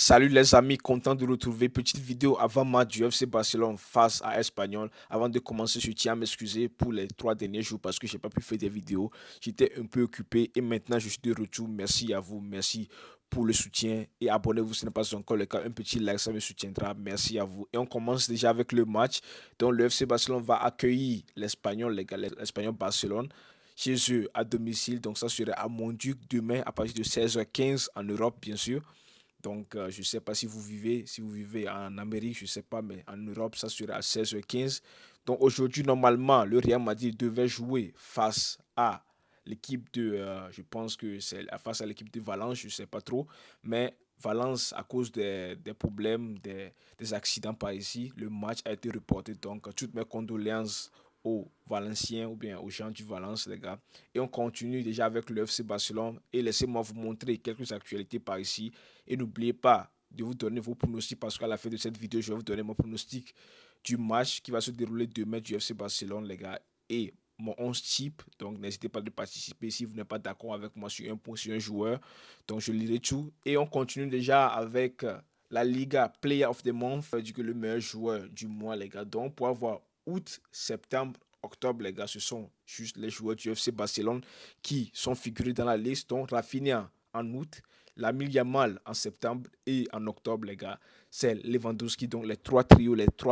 Salut les amis, content de retrouver. Petite vidéo avant match du FC Barcelone face à Espanyol. Avant de commencer, je tiens à m'excuser pour les 3 derniers jours parce que j'ai pas pu faire des vidéos. J'étais un peu occupé et maintenant je suis de retour. Merci à vous, merci pour le soutien et abonnez-vous si ce n'est pas encore le cas. Un petit like, ça me soutiendra. Merci à vous. Et on commence déjà avec le match. Donc le FC Barcelone va accueillir l'Espagnol, les gars, l'Espagnol Barcelone chez eux à domicile. Donc ça serait à Montjuic demain à partir de 16h15 en Europe, bien sûr. Donc, je ne sais pas si vous vivez en Amérique, je ne sais pas, mais en Europe, ça sera à 16h15. Donc, aujourd'hui, normalement, le Real Madrid devait jouer face à l'équipe je pense que c'est face à l'équipe de Valence, je ne sais pas trop, mais Valence, à cause des problèmes, des accidents par ici, le match a été reporté. Donc, toutes mes condoléances aux Valenciens ou bien aux gens du Valence, les gars. Et on continue déjà avec le FC Barcelone. Et laissez-moi vous montrer quelques actualités par ici. Et n'oubliez pas de vous donner vos pronostics parce qu'à la fin de cette vidéo, je vais vous donner mon pronostic du match qui va se dérouler demain du FC Barcelone, les gars. Et mon 11 type. Donc, n'hésitez pas de participer si vous n'êtes pas d'accord avec moi sur un point, sur un joueur. Donc, je lirai tout. Et on continue déjà avec la Liga Player of the Month, du que le meilleur joueur du mois, les gars. Donc, pour avoir août, septembre, octobre, les gars, ce sont juste les joueurs du FC Barcelone qui sont figurés dans la liste. Donc, Rafinha en août, Lamine Yamal en septembre et en octobre, les gars, c'est Lewandowski. Donc, les trois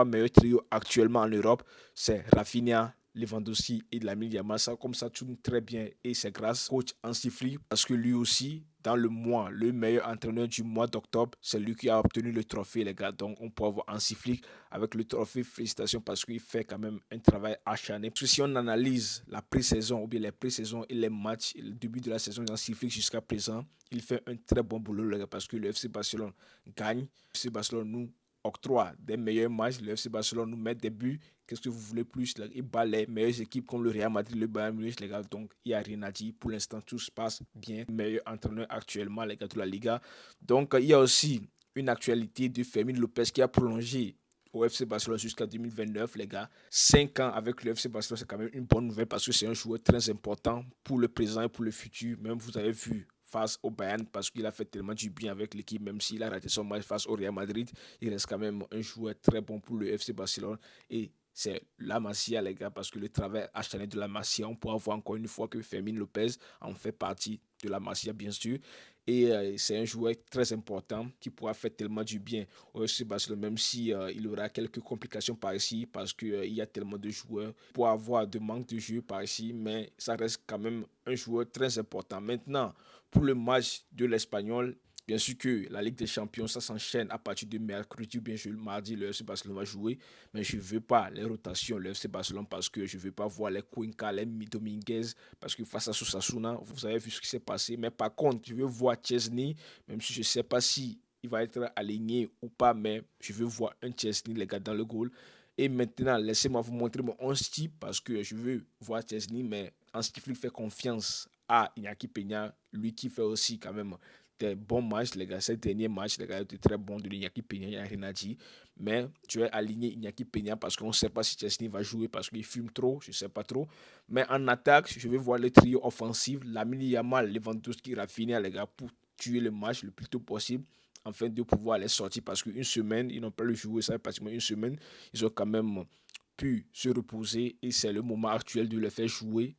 meilleurs trios actuellement en Europe, c'est Rafinha, Lewandowski et Lamine Yamal. Ça, comme ça tourne très bien et c'est grâce au coach Hansi Flick parce que lui aussi, dans le mois, le meilleur entraîneur du mois d'octobre, c'est lui qui a obtenu le trophée, les gars. Donc, on peut avoir Hansi Flick avec le trophée. Félicitations parce qu'il fait quand même un travail acharné. Parce que si on analyse la pré-saison ou bien les pré-saisons et les matchs, le début de la saison d'Hansi Flick jusqu'à présent, il fait un très bon boulot, les gars, parce que le FC Barcelone gagne. Le FC Barcelone nous octroie des meilleurs matchs. Le FC Barcelone nous met des buts. Qu'est-ce que vous voulez plus? Il bat les meilleures équipes comme le Real Madrid, le Bayern Munich, les gars. Donc, il n'y a rien à dire. Pour l'instant, tout se passe bien. Meilleur entraîneur actuellement, les gars, de la Liga. Donc, il y a aussi une actualité de Fermin Lopez qui a prolongé au FC Barcelone jusqu'à 2029, les gars. 5 ans avec le FC Barcelone, c'est quand même une bonne nouvelle parce que c'est un joueur très important pour le présent et pour le futur. Même vous avez vu face au Bayern parce qu'il a fait tellement du bien avec l'équipe, même s'il a raté son match face au Real Madrid, il reste quand même un joueur très bon pour le FC Barcelone et c'est la Masia, les gars, parce que le travail acharné de la Masia, on pourra voir encore une fois que Fermin Lopez en fait partie de la Masia, bien sûr. Et c'est un joueur très important qui pourra faire tellement du bien au FC Barcelone, même si il aura quelques complications par ici, parce qu'il il y a tellement de joueurs pour avoir de manque de jeu par ici, mais ça reste quand même un joueur très important. Maintenant, pour le match de l'Espagnol, bien sûr que la Ligue des Champions, ça s'enchaîne à partir de mercredi ou bien le mardi, le FC Barcelone va jouer. Mais je ne veux pas les rotations, le FC Barcelone, parce que je ne veux pas voir les Cuenca, les Dominguez, parce que face à Susasuna, vous avez vu ce qui s'est passé. Mais par contre, je veux voir Chesney, même si je ne sais pas si il va être aligné ou pas, mais je veux voir un Chesney, les gars, dans le goal. Et maintenant, laissez-moi vous montrer mon 11 type parce que je veux voir Chesney, mais en ce qui fait confiance à Iñaki Peña, lui qui fait aussi quand même des bons matchs, les gars. Ces derniers matchs, les gars, étaient très bons de Iñaki Peña, il n'y a rien à dire. Mais tu es aligné Iñaki Peña parce qu'on ne sait pas si Chesney va jouer parce qu'il fume trop, je ne sais pas trop. Mais en attaque, je vais voir le trio offensif, Lamine Yamal, Lewandowski, Rafinha, les gars, pour tuer le match le plus tôt possible afin de pouvoir les sortir parce qu'une semaine, ils n'ont pas le jouer, ça fait pratiquement une semaine, ils ont quand même pu se reposer et c'est le moment actuel de les faire jouer,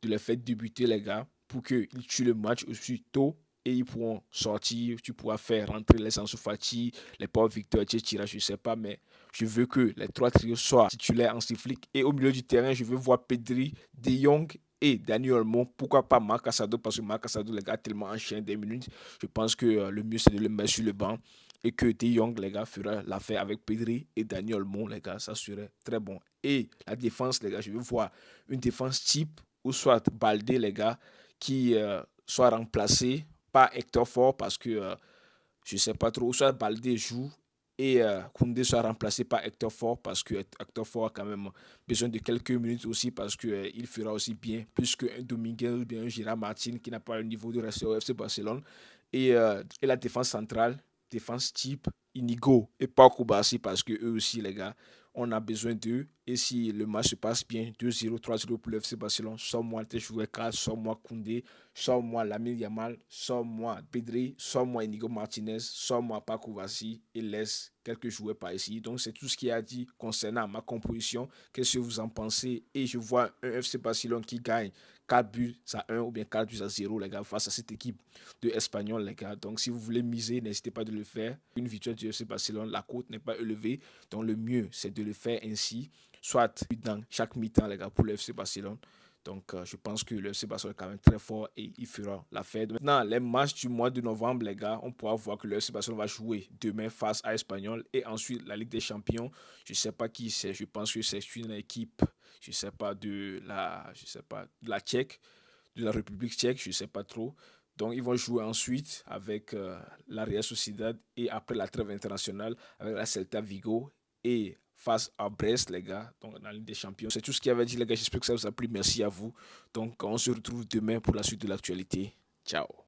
de les faire débuter les gars pour qu'ils tuent le match aussi tôt et ils pourront sortir, tu pourras faire rentrer les Ansu Fati, les Paul Victor, etc. Je ne sais pas, mais je veux que les trois trios soient titulaires en cyclique. Et au milieu du terrain, je veux voir Pedri, De Jong et Daniel Olmo. Pourquoi pas Marc Casado, parce que Marc Casado, les gars, tellement enchaîné des minutes. Je pense que le mieux, c'est de le mettre sur le banc et que De Jong, les gars, fera l'affaire avec Pedri et Daniel Olmo, les gars, ça serait très bon. Et la défense, les gars, je veux voir une défense type ou soit Baldé, les gars, qui soit remplacé par Hector Fort parce que je ne sais pas trop, ou soit Baldé joue et Koundé soit remplacé par Hector Fort parce que Hector Fort a quand même besoin de quelques minutes aussi parce qu'il il fera aussi bien plus qu'un Dominguez ou bien un Gérard Martin qui n'a pas le niveau de rester au FC Barcelone. Et la défense centrale, défense type Inigo et Pau Kubasi parce que eux aussi, les gars, on a besoin d'eux. Et si le match se passe bien, 2-0, 3-0 pour le FC Barcelone, sors-moi tes joueurs cadres, sors-moi Koundé, sors-moi Lamine Yamal, sors-moi Pedri, sors-moi Inigo Martinez, sors-moi Paco Vassi et laisse quelques joueurs par ici. Donc c'est tout ce qu'il a dit concernant ma composition. Qu'est-ce que vous en pensez? Et je vois un FC Barcelone qui gagne 4 buts à 1 ou bien 4 buts à 0, les gars, face à cette équipe de Espagnols, les gars. Donc si vous voulez miser, n'hésitez pas de le faire. Une victoire du FC Barcelone, la cote n'est pas élevée. Donc le mieux, c'est de le faire ainsi, soit dans chaque mi-temps, les gars, pour le FC Barcelone. Donc, je pense que le FC Barcelone est quand même très fort et il fera la fête. Maintenant, les matchs du mois de novembre, les gars, on pourra voir que le FC Barcelone va jouer demain face à Espanyol et ensuite la Ligue des Champions. Je ne sais pas qui c'est. Je pense que c'est une équipe, je ne sais pas, de la Tchèque, de la République tchèque, je ne sais pas trop. Donc, ils vont jouer ensuite avec la Real Sociedad et après la trêve internationale avec la Celta Vigo et face à Brest, les gars, donc dans la Ligue des Champions. C'est tout ce qu'il y avait dit, les gars. J'espère que ça vous a plu. Merci à vous. Donc, on se retrouve demain pour la suite de l'actualité. Ciao.